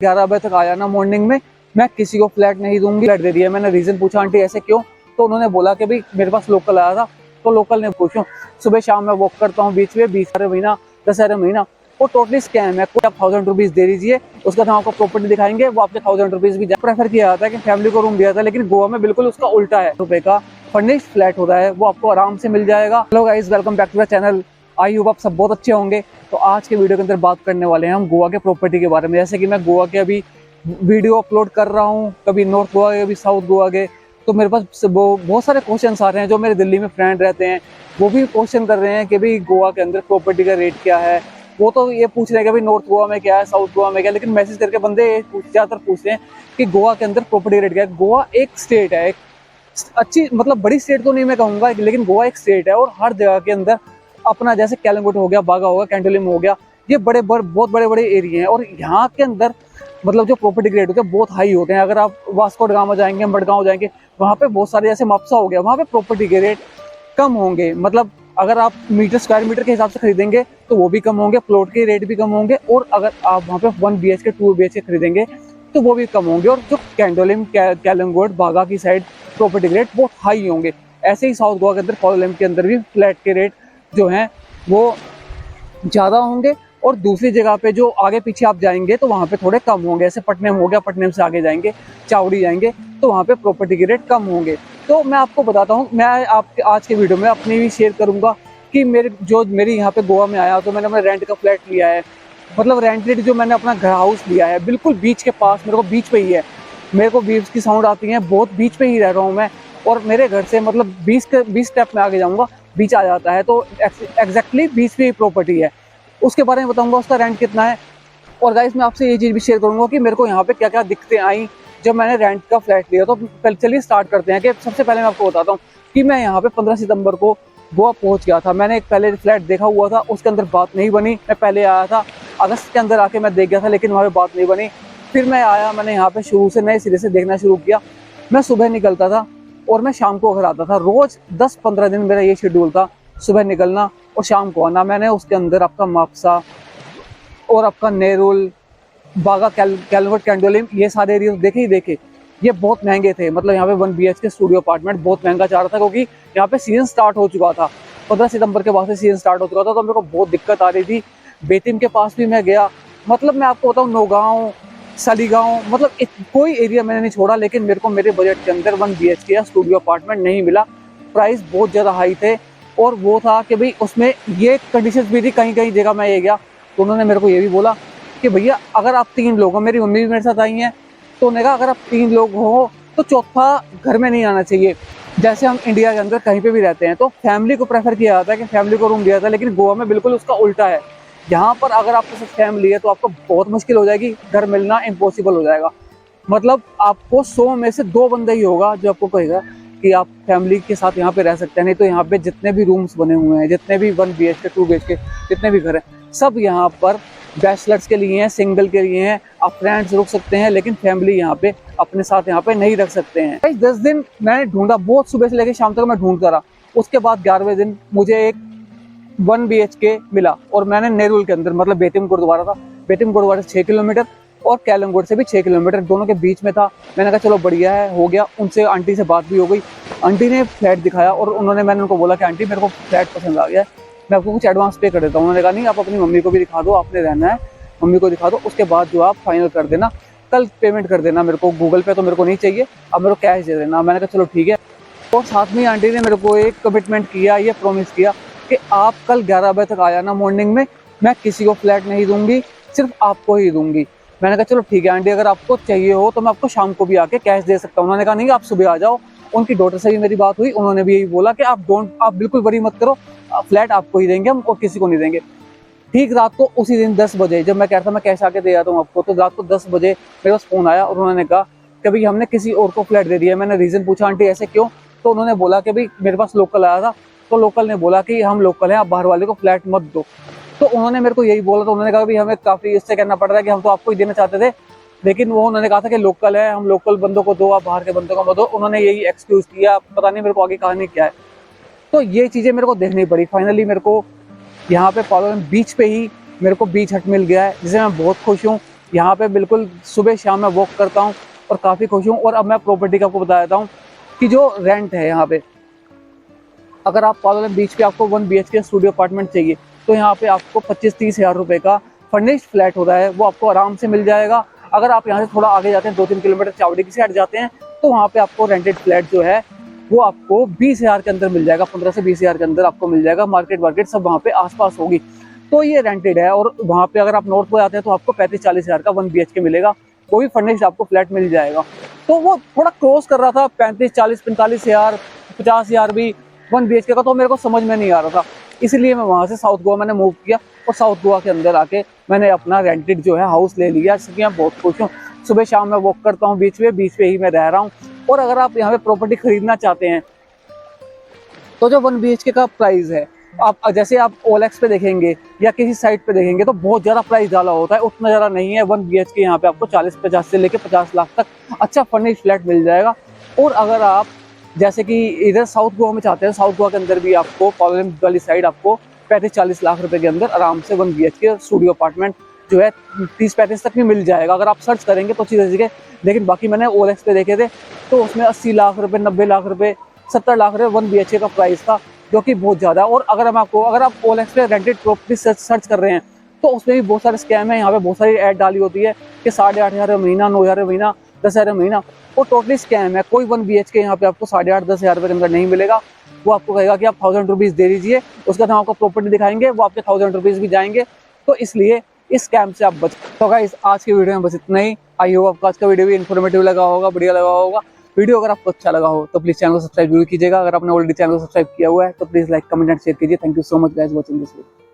11 बजे तक आया ना मॉर्निंग में, मैं किसी को फ्लैट नहीं दूंगी। फ्लैट दे दिया। मैंने रीजन पूछा आंटी ऐसे क्यों, तो उन्होंने बोला कि भाई मेरे पास लोकल आया था, तो लोकल ने पूछूं सुबह शाम मैं वॉक करता हूँ बीच में 20 महीना 10 महीना। वो टोटली स्कैम है। कोई आप 1000 रुपीज दे दीजिए, उसका हम आपको प्रॉपर्टी दिखाएंगे, वो आपके 1000 रुपीज भी प्रेफर किया जाता है कि फैमिली को रूम दिया था, लेकिन गोवा में बिल्कुल उसका उल्टा है। रुपए का फर्निश्ड फ्लैट होता है, वो आपको आराम से मिल जाएगा। Hello guys, welcome back to the channel. I hope आप सब बहुत अच्छे होंगे। तो आज के वीडियो के अंदर बात करने वाले हैं हम गोवा के प्रॉपर्टी के बारे में। जैसे कि मैं गोवा के अभी वीडियो अपलोड कर रहा हूँ, कभी नॉर्थ गोवा के, कभी साउथ गोवा के, तो मेरे पास बहुत सारे क्वेश्चन आ रहे हैं। जो मेरे दिल्ली में फ्रेंड रहते हैं वो भी क्वेश्चन कर रहे हैं कि भाई गोवा के अंदर प्रॉपर्टी का रेट क्या है। वो तो ये पूछ रहे हैं कि भाई नॉर्थ गोवा में क्या है, साउथ गोवा में क्या है, लेकिन मैसेज करके बंदे ज़्यादातर पूछ रहे हैं कि गोवा के अंदर प्रॉपर्टी रेट क्या है। गोवा एक स्टेट है, एक अच्छी मतलब बड़ी स्टेट तो नहीं मैं कहूँगा, लेकिन गोवा एक स्टेट है और हर जगह के अंदर अपना, जैसे कैलंगुट हो गया, बागा हो गया, कैंटोलिम हो गया, ये बहुत बड़े बड़े एरिया हैं। और यहाँ के अंदर मतलब जो प्रॉपर्टी रेट होते हैं बहुत हाई होते हैं। अगर आप वास्को डगामा जाएंगे, मडगांव जाएंगे, वहाँ पे बहुत सारे, जैसे मापसा हो गया, वहाँ पे प्रॉपर्टी के रेट कम होंगे। मतलब अगर आप स्क्वायर मीटर के हिसाब से खरीदेंगे तो वो भी कम होंगे, प्लॉट के रेट भी कम होंगे, और अगर आप वहाँ पे 1 BHK 2 BHK खरीदेंगे तो वो भी कम होंगे। और जो कैंडोलिम, कैलंगुट, बागा की साइड प्रॉपर्टी रेट बहुत हाई होंगे। ऐसे ही साउथ गोवा के अंदर, कोलम के अंदर भी फ्लैट के रेट जो हैं वो ज़्यादा होंगे, और दूसरी जगह पे जो आगे पीछे आप जाएंगे तो वहाँ पे थोड़े कम होंगे। जैसे पटनेम हो गया, पटनेम से आगे जाएंगे, चावड़ी जाएंगे, तो वहाँ पे प्रॉपर्टी के रेट कम होंगे। तो मैं आपको बताता हूँ, मैं आपके आज के वीडियो में अपनी भी शेयर करूँगा कि मेरी यहाँ पे गोवा में आया तो मैंने अपना रेंट का फ्लैट लिया है। मतलब रेंटेड जो मैंने अपना घर हाउस लिया है बिल्कुल बीच के पास, मेरे को बीच पे ही है। मेरे को बीच की साउंड आती है, बहुत बीच पे ही रह रहा हूँ मैं। और मेरे घर से मतलब 20 स्टेप में आगे जाऊँगा बीच आ जाता है, तो एग्जैक्टली बीच पे ही प्रॉपर्टी है। उसके बारे में बताऊंगा उसका रेंट कितना है। और गाइस मैं आपसे ये चीज़ भी शेयर करूंगा कि मेरे को यहाँ पे क्या क्या दिक्कतें आई जब मैंने रेंट का फ्लैट लिया। तो चलिए स्टार्ट करते हैं। कि सबसे पहले मैं आपको बताता हूँ कि मैं यहाँ पे 15 सितंबर को गोवा पहुँच गया था। मैंने एक पहले फ्लैट देखा हुआ था, उसके अंदर बात नहीं बनी। मैं पहले आया था अगस्त के अंदर, आके मैं देख गया था, लेकिन वहाँ पे बात नहीं बनी। फिर मैं आया, मैंने यहाँ पे शुरू से नए सिरे से देखना शुरू किया। मैं सुबह निकलता था और मैं शाम को घर आता था। रोज 10-15 दिन मेरा ये शेड्यूल था, सुबह निकलना और शाम को आना। मैंने उसके अंदर आपका मापसा और आपका नेरुल, बागा, कैलंगुट, कैंडोलिम, ये सारे एरिया देखे ही देखे। ये बहुत महंगे थे। मतलब यहाँ पे 1 BHK स्टूडियो अपार्टमेंट बहुत महंगा चाह रहा था, क्योंकि यहाँ पे सीजन स्टार्ट हो चुका था। 15 सितंबर के बाद से सीजन स्टार्ट हो चुका था, तो मेरे को बहुत दिक्कत आ रही थी। बेतिम के पास भी मैं गया। मतलब मैं आपको बताऊँ, नौगांव, सलीगांव, मतलब कोई एरिया मैंने नहीं छोड़ा, लेकिन मेरे को मेरे बजट के अंदर 1 BHK या स्टूडियो अपार्टमेंट नहीं मिला। प्राइस बहुत ज़्यादा हाई थे। और वो था कि भाई उसमें ये कंडीशन भी थी, कहीं कहीं जगह मैं ये गया तो उन्होंने मेरे को ये भी बोला कि भैया अगर आप 3 लोग हो, मेरी मम्मी भी मेरे साथ आई हैं, तो उन्होंने कहा अगर आप 3 लोग हो तो चौथा घर में नहीं आना चाहिए। जैसे हम इंडिया के अंदर कहीं पे भी रहते हैं तो फैमिली को प्रेफर किया जाता है कि फैमिली को रूम दिया जाता है, लेकिन गोवा में बिल्कुल उसका उल्टा है। यहाँ पर अगर आपके साथ फैमिली है तो आपको बहुत मुश्किल हो जाएगी, घर मिलना इम्पॉसिबल हो जाएगा। मतलब आपको 100 में से 2 बंदा ही होगा जो आपको कहेगा कि आप फैमिली के साथ यहाँ पे रह सकते हैं। नहीं तो यहाँ पे जितने भी रूम्स बने हुए हैं, जितने भी 1 BHK 2 BHK जितने भी घर हैं, सब यहाँ पर बैचलर्स के लिए हैं, सिंगल के लिए हैं। आप फ्रेंड्स रुक सकते हैं, लेकिन फैमिली यहाँ पे अपने साथ यहाँ पे नहीं रख सकते हैं। 10 दिन मैंने ढूंढा, बहुत सुबह से लेकर शाम तक मैं ढूंढता रहा। उसके बाद 11वें दिन मुझे एक 1 BHK मिला, और मैंने नेरुल के अंदर, मतलब बेतिम गुरुद्वारा था, बेतिम गुरुद्वारा से 6 किलोमीटर और कैलंगुट से भी 6 किलोमीटर, दोनों के बीच में था। मैंने कहा चलो बढ़िया है, हो गया। उनसे आंटी से बात भी हो गई। आंटी ने फ्लैट दिखाया और मैंने उनको बोला कि आंटी मेरे को फ्लैट पसंद आ गया है, मैं आपको कुछ एडवांस पे कर देता हूँ। उन्होंने कहा नहीं, आप अपनी मम्मी को भी दिखा दो, आपने रहना है, मम्मी को दिखा दो, उसके बाद जो आप फाइनल कर देना, कल पेमेंट कर देना मेरे को। गूगल पे तो मेरे को नहीं चाहिए, अब मेरे को कैश दे देना। मैंने कहा चलो ठीक है। और साथ में आंटी ने मेरे को एक कमिटमेंट किया, ये प्रॉमिस किया कि आप कल 11 बजे तक आया ना मॉर्निंग में, मैं किसी को फ्लैट नहीं दूंगी, सिर्फ आपको ही दूंगी। मैंने कहा चलो ठीक है आंटी, अगर आपको चाहिए हो तो मैं आपको शाम को भी आके कैश दे सकता हूँ। उन्होंने कहा नहीं, आप सुबह आ जाओ। उनकी डॉटर से भी मेरी बात हुई, उन्होंने भी यही बोला कि आप बिल्कुल वरी मत करो, फ्लैट आपको ही देंगे हम, और किसी को नहीं देंगे। ठीक रात को उसी दिन 10 बजे जब मैं कह रहा था मैं कैश आके दे जाता हूँ आपको, तो रात को 10 बजे मेरे पास फ़ोन आया और उन्होंने कहा कि भाई हमने किसी और को फ्लैट दे दिया है। मैंने रीज़न पूछा आंटी ऐसे क्यों, तो उन्होंने बोला कि भाई मेरे पास लोकल आया था, तो लोकल ने बोला कि हम लोकल हैं, आप बाहर वाले को फ्लैट मत दो। तो उन्होंने मेरे को यही बोला। तो उन्होंने कहा भाई हमें काफ़ी इससे कहना पड़ रहा है कि हम तो आपको ही देना चाहते थे, लेकिन वो उन्होंने कहा था कि लोकल है, हम लोकल बंदों को दो, आप बाहर के बंदों को मत दो। उन्होंने यही एक्सक्यूज़ किया, पता नहीं मेरे को आगे कहानी क्या है। तो ये चीज़ें मेरे को देखनी पड़ी। फाइनली मेरे को यहाँ पे पालोलेम बीच पे ही मेरे को बीच हट मिल गया है, जिससे मैं बहुत खुश हूँ। यहाँ पे बिल्कुल सुबह शाम मैं वॉक करता हूँ और काफ़ी खुश हूँ। और अब मैं प्रॉपर्टी का आपको बता देता हूँ कि जो रेंट है यहाँ पे, अगर आप पालोलेम बीच पे आपको 1 BHK स्टूडियो अपार्टमेंट चाहिए तो यहाँ पे आपको 25-30 हज़ार रुपये का फर्निश्ड फ्लैट हो रहा है, वो आपको आराम से मिल जाएगा। अगर आप यहाँ से थोड़ा आगे जाते हैं 2-3 किलोमीटर चावड़ी की साइड जाते हैं तो वहाँ पे आपको रेंटेड फ्लैट जो है वो आपको 20 हज़ार के अंदर मिल जाएगा, 15 से 20 हज़ार के अंदर आपको मिल जाएगा। मार्केट सब वहाँ पे आसपास होगी, तो ये रेंटेड है। और वहाँ पे अगर आप नॉर्थ को जाते हैं तो आपको 35-40 हज़ार का 1 BHK मिलेगा, वो भी फर्निश्ड आपको फ्लैट मिल जाएगा। तो वो थोड़ा क्रॉस कर रहा था 35-40-45 हज़ार, 50 हज़ार भी 1 BHK का, तो मेरे को समझ में नहीं आ रहा था। इसलिए मैं वहाँ से साउथ गोवा मैंने मूव किया और साउथ गोवा के अंदर आके मैंने अपना रेंटेड जो है हाउस ले लिया, जिसकी मैं बहुत खुश हूँ। सुबह शाम मैं वॉक करता हूँ बीच पे ही मैं रह रहा हूँ। और अगर आप यहाँ पे प्रॉपर्टी खरीदना चाहते हैं तो जो 1 BHK का प्राइस है, आप जैसे आप OLX पे देखेंगे या किसी साइट पे देखेंगे तो बहुत ज़्यादा प्राइस डाला होता है, उतना ज़्यादा नहीं है। 1 BHK यहाँ पे आपको 40-50 से लेके 50 लाख तक अच्छा फर्निश्ड फ्लैट मिल जाएगा। और अगर आप जैसे कि इधर साउथ गोवा में चाहते हैं, साउथ गोवा के अंदर भी आपको पालोलेम वाली साइड आपको 35-40 लाख रुपए के अंदर आराम से 1 BHK स्टूडियो अपार्टमेंट जो है 30-35 तक भी मिल जाएगा, अगर आप सर्च करेंगे तो चीज़ें जगह। लेकिन बाकी मैंने OLX पे देखे थे तो उसमें 80 लाख रुपए, 90 लाख रुपए, 70 लाख रुपए 1 BHK का प्राइस था, जो कि बहुत ज़्यादा है। और अगर आप OLX पे रेंटेड प्रॉपर्टी सर्च कर रहे हैं तो उसमें भी बहुत सारे स्कैम है। यहाँ पे बहुत सारी ऐड डाली होती है कि 8,500 हज़ार महीना, 9,000 महीना, 10,000 महीना, वो टोटली स्कैम है। कोई 1 BHK यहाँ पे आपको 8,500-10,000 रुपये के अंदर नहीं मिलेगा। वो आपको कहेगा कि आप 1000 रुपीज़ दे दीजिए, उसके बाद हम आपको प्रॉपर्टी दिखाएंगे, वो आपके 1000 रुपीज़ भी जाएंगे। तो इसलिए इस स्कैम से आप बच। तो गाइस आज की वीडियो में बस इतना ही। आई होप आपको आज का वीडियो भी इन्फॉर्मेटिव लगा होगा, बढ़िया लगा होगा। वीडियो अगर आपको अच्छा लगा हो तो प्लीज़ चैनल को सब्सक्राइब जरूर कीजिएगा। अगर आपने ऑलरेडी चैनल को सब्सक्राइब किया हुआ है तो please like, comment and share कीजिए। Thank you so much guys watching this video.